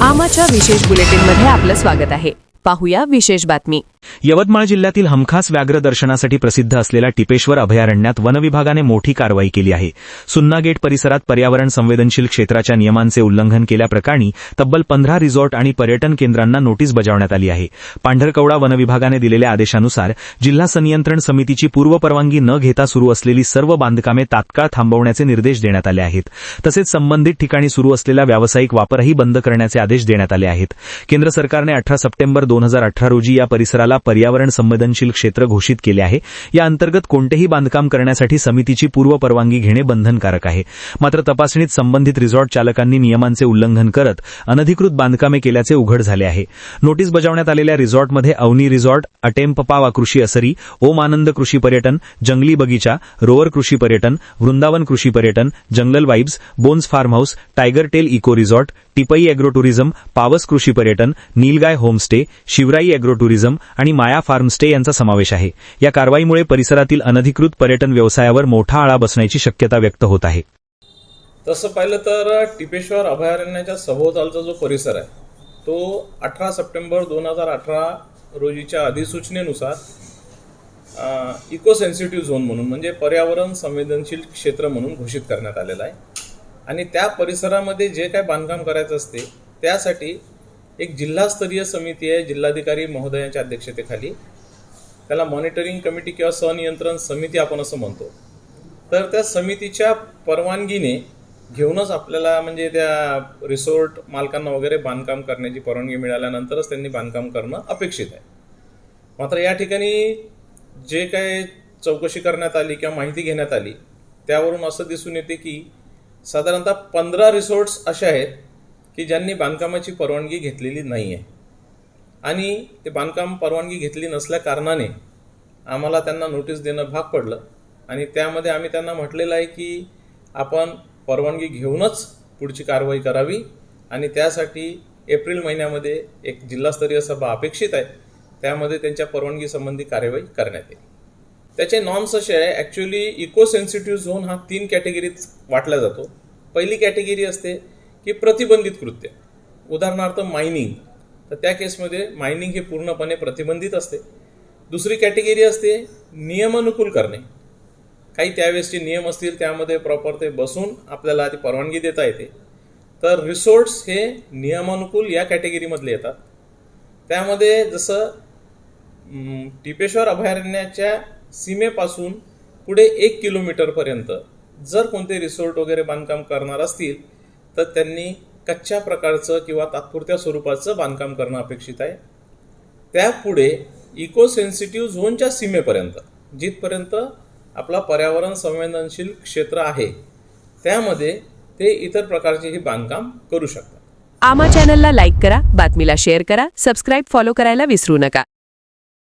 आमाच्या विशेष बुलेटिनमध्ये आपलं स्वागत आहे। पाहूया विशेष बातमी। यवतमाळ जिल्ह्यातील हमखास व्याघ्र दर्शनासाठी प्रसिद्ध असलेल्या टिपेश्वर अभयारण्यात वनविभागाने मोठी कारवाई केली आहे। सुन्ना गेट परिसरात पर्यावरण संवेदनशील क्षेत्राच्या नियमांचे उल्लंघन केल्याप्रकरणी तब्बल 15 रिसॉर्ट आणि पर्यटन केंद्रांना नोटीस बजावण्यात आली आहे। पांढरकवडा वनविभागाने दिलेल्या आदेशानुसार जिल्हा संनियंत्रण समितीची पूर्वपरवानगी न घेता सुरू असलेली सर्व बांधकामे तात्काळ थांबवण्याचे निर्देश देण्यात आले आहेत। तसेच संबंधित ठिकाणी सुरू असलेला व्यावसायिक वापरही बंद करण्याचे आदेश देण्यात आले आहेत। केंद्र सरकारने 18 सप्टेंबर 2018 रोजी या परिसराला पर्यावरण संवेदनशील क्षेत्र घोषित केले आहे। या अंतर्गत कोणतेही बांधकाम करण्यासाठी समितीची पूर्वपरवानगी घेणे बंधनकारक आहे। मात्र तपासणीत संबंधित रिसॉर्ट चालकांनी नियमांचे उल्लंघन करत अनधिकृत बांधकामे केल्याचे उघड झाले आहे। नोटीस बजावण्यात आलेल्या रिसॉर्टमध्ये अवनी रिसॉर्ट, अटेम्प पावा कृषी असरी, ओम आनंद कृषी पर्यटन, जंगली बगीचा, रोवर कृषी पर्यटन, वृंदावन कृषी पर्यटन, jungle vibes, bones farm house, tiger tail eco resort, Tipai agro tourism, Pawas कृषी पर्यटन, Nilgai homestay, Shivrai agro tourism आणि माया फार्म स्टे यांचा समावेश आहे। या कारवाईमुळे परिसरातील अनधिकृत पर्यटन व्यवसायावर मोठा आळा बसण्याची शक्यता व्यक्त होत आहे। तसं पाहिलं तर टिपेश्वर अभयारण्याच्या सभोवतालचा जो परिसर आहे तो 18 सप्टेंबर 2018 रोजीच्या अधिसूचनेनुसार इको सेन्सिटिव्ह झोन म्हणून म्हणजे पर्यावरण संवेदनशील क्षेत्र म्हणून घोषित करण्यात आलेला आहे। आणि त्या परिसरामध्ये जे काही बांधकाम करायचं असते त्यासाठी एक जिल्हास्तरीय समिती आहे, जिल्हाधिकारी महोदयांच्या अध्यक्षतेखाली। त्याला मॉनिटरिंग कमिटी किंवा संनियंत्रण समिती आपण असं म्हणतो। तर त्या समितीच्या परवानगीने घेऊनच आपल्याला म्हणजे त्या रिसॉर्ट मालकांना वगैरे बांधकाम करण्याची परवानगी मिळाल्यानंतरच त्यांनी बांधकाम करणं अपेक्षित आहे। मात्र या ठिकाणी जे काही चौकशी करण्यात आली किंवा माहिती घेण्यात आली त्यावरून असं दिसून येते की साधारणतः 15 रिसॉर्ट्स असे आहेत की ज्यांनी बांधकामाची परवानगी घेतलेली नाही आहे। आणि ते बांधकाम परवानगी घेतली नसल्या कारणाने आम्हाला त्यांना नोटीस देणं भाग पडलं। आणि त्यामध्ये आम्ही त्यांना म्हटलेलं आहे की आपण परवानगी घेऊनच पुढची कारवाई करावी आणि त्यासाठी एप्रिल महिन्यामध्ये एक जिल्हास्तरीय सभा अपेक्षित आहे, त्यामध्ये त्यांच्या परवानगी संबंधी कार्यवाही करण्यात येईल। त्याचे नॉर्म्स असे आहे, ॲक्च्युअली इको सेन्सिटिव्ह झोन हा 3 कॅटेगरीत वाटला जातो। पहिली कॅटेगरी असते की प्रतिबंधित कृत्य, उदाहरणार्थ मायनिंग, तर त्या केसमध्ये मायनिंग हे पूर्णपणे प्रतिबंधित असते। दुसरी कॅटेगरी असते नियमानुकूल करणे, काही त्यावेळेसचे नियम असतील त्यामध्ये प्रॉपर ते बसून आपल्याला ती परवानगी देता येते। तर रिसॉर्ट्स हे नियमानुकूल या कॅटेगरीमधले येतात। त्यामध्ये जसं टिपेश्वर अभयारण्याच्या सीमेपासून पुढे 1 किलोमीटरपर्यंत जर कोणते रिसॉर्ट वगैरे बांधकाम करणार असतील तर त्यांनी कच्च्या प्रकारचं किंवा तात्पुरत्या स्वरूपाचं बांधकाम करणं अपेक्षित आहे। त्यापुढे इको सेन्सिटिव्ह झोनच्या सीमेपर्यंत जिथपर्यंत आपला पर्यावरण संवेदनशील क्षेत्र आहे त्यामध्ये ते इतर प्रकारचेही बांधकाम करू शकतात। आमा चॅनलला लाईक करा, बातमीला शेअर करा, सबस्क्राइब फॉलो करायला विसरू नका।